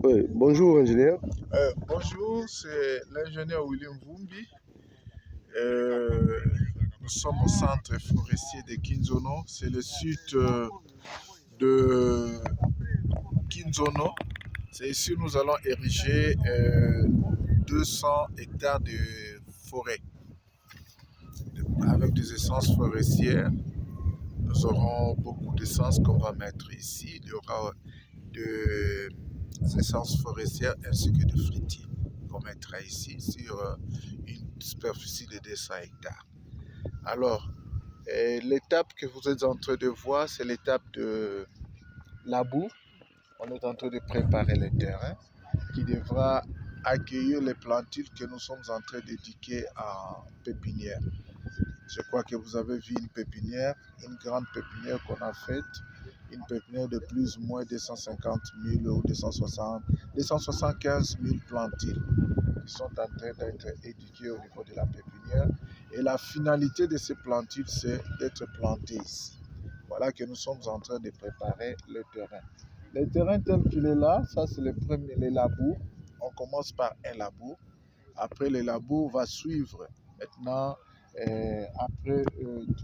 Oui, bonjour ingénieur. Bonjour, c'est l'ingénieur William Vumbi. Euh, Nous sommes au centre forestier de Kinzono. C'est le sud de Kinzono. C'est ici que nous allons ériger 200 hectares de forêt avec des essences forestières. Nous aurons beaucoup d'essences qu'on va mettre ici. Il y aura des essences forestières ainsi que de fruitiers qu'on mettra ici sur une superficie de 200 hectares. Alors, l'étape que vous êtes en train de voir, c'est l'étape de labour. On est en train de préparer le terrain qui devra accueillir les plantules que nous sommes en train d'éduquer en pépinière. Je crois que vous avez vu une pépinière, une grande pépinière qu'on a faite, une pépinière de plus ou moins 250 000 ou 275 000 plantules qui sont en train d'être éduquées au niveau de la pépinière. Et la finalité de ces plantules, c'est d'être plantées ici. Voilà que nous sommes en train de préparer le terrain. Le terrain tel qu'il est là, ça c'est les labours. On commence par un labour. Après le labour, va suivre maintenant, après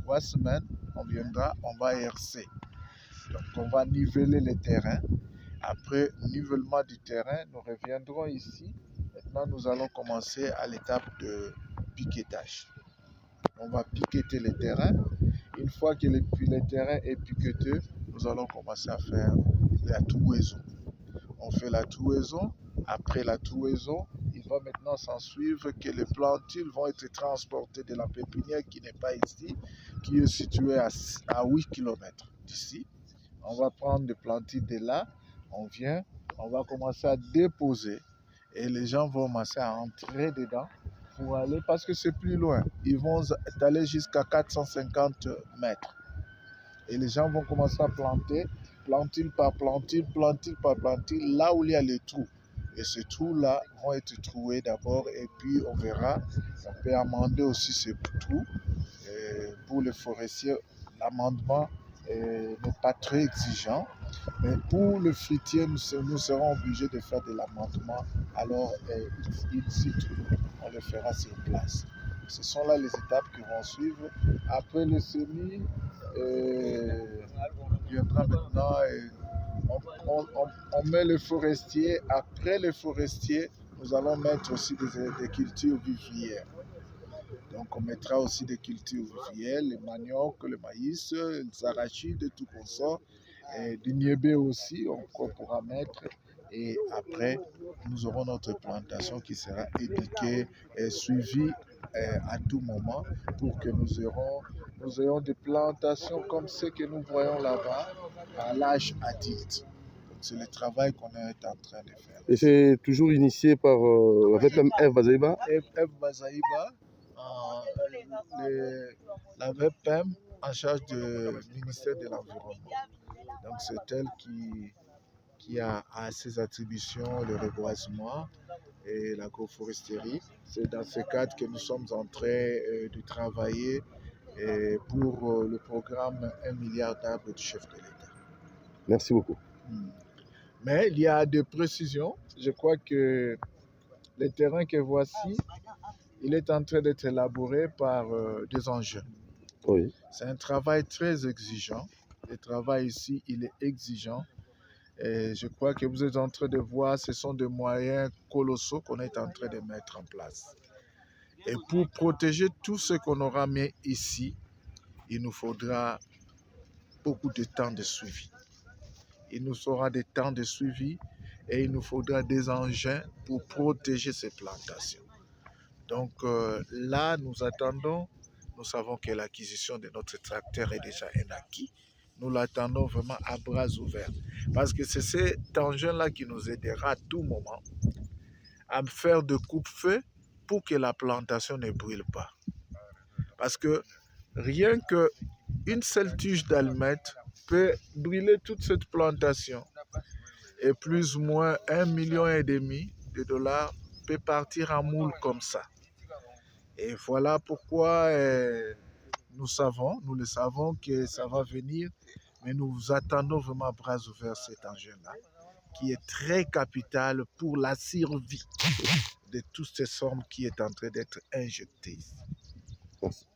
3 semaines, on va hercer. Donc on va niveler le terrain. Après nivellement du terrain, nous reviendrons ici. Maintenant, nous allons commencer à l'étape de piquetage. On va piqueter le terrain. Une fois que le terrain est piqueté, nous allons commencer à faire la trouaison. On fait la trouaison. Après la trouaison, il va maintenant s'en suivre que les plantules vont être transportées de la pépinière qui n'est pas ici, qui est située à 8 km d'ici. On va prendre des plantules de là, on vient, on va commencer à déposer et les gens vont commencer à entrer dedans pour aller, parce que c'est plus loin. Ils vont aller jusqu'à 450 mètres. Et les gens vont commencer à planter, plantule par plantule, plantule par plantule, là où il y a les trous. Et ces trous-là vont être troués d'abord et puis on verra, on peut amender aussi ces trous. Et pour les forestiers, l'amendement n'est pas très exigeant. Mais pour le fruitier, nous serons obligés de faire de l'amendement. Alors, in situ, on le fera sur place. Ce sont là les étapes qui vont suivre. Après le semis, viendra maintenant, on met les forestiers. Après les forestiers, nous allons mettre aussi des cultures vivrières. Donc on mettra aussi des cultures vivrières, les manioc, le maïs, les arachides, tout comme ça. Et du niébé aussi, on pourra mettre. Et après, nous aurons notre plantation qui sera éduquée et suivie à tout moment pour que nous ayons des plantations comme ceux que nous voyons là-bas à l'âge adulte. C'est le travail qu'on est en train de faire. Et c'est toujours initié par la VPM F. Bazaïba. F. Bazaïba, la VPM en charge du ministère de l'Environnement. Donc c'est elle qui a à ses attributions le reboisement et l'agroforesterie. C'est dans ce cadre que nous sommes en train de travailler pour le programme 1 milliard d'arbres du chef de l'État. Merci beaucoup. Mais il y a des précisions. Je crois que le terrain que voici, il est en train d'être élaboré par des engins. Oui. C'est un travail très exigeant. Le travail ici, il est exigeant. Et je crois que vous êtes en train de voir, ce sont des moyens colossaux qu'on est en train de mettre en place. Et pour protéger tout ce qu'on aura mis ici, il nous faudra beaucoup de temps de suivi. Il nous faudra des temps de suivi et il nous faudra des engins pour protéger ces plantations. Donc là, nous attendons, nous savons que l'acquisition de notre tracteur est déjà un acquis. Nous l'attendons vraiment à bras ouverts. Parce que c'est cet engin-là qui nous aidera à tout moment à faire de coupe-feu pour que la plantation ne brûle pas. Parce que rien qu'une seule tige d'allumettes peut brûler toute cette plantation. Et plus ou moins 1,5 million de dollars peut partir en moule comme ça. Et voilà pourquoi nous le savons que ça va venir, mais nous attendons vraiment à bras ouverts cet engin-là. qui est très capital pour la survie de toutes ces sommes qui est en train d'être injectées. Merci.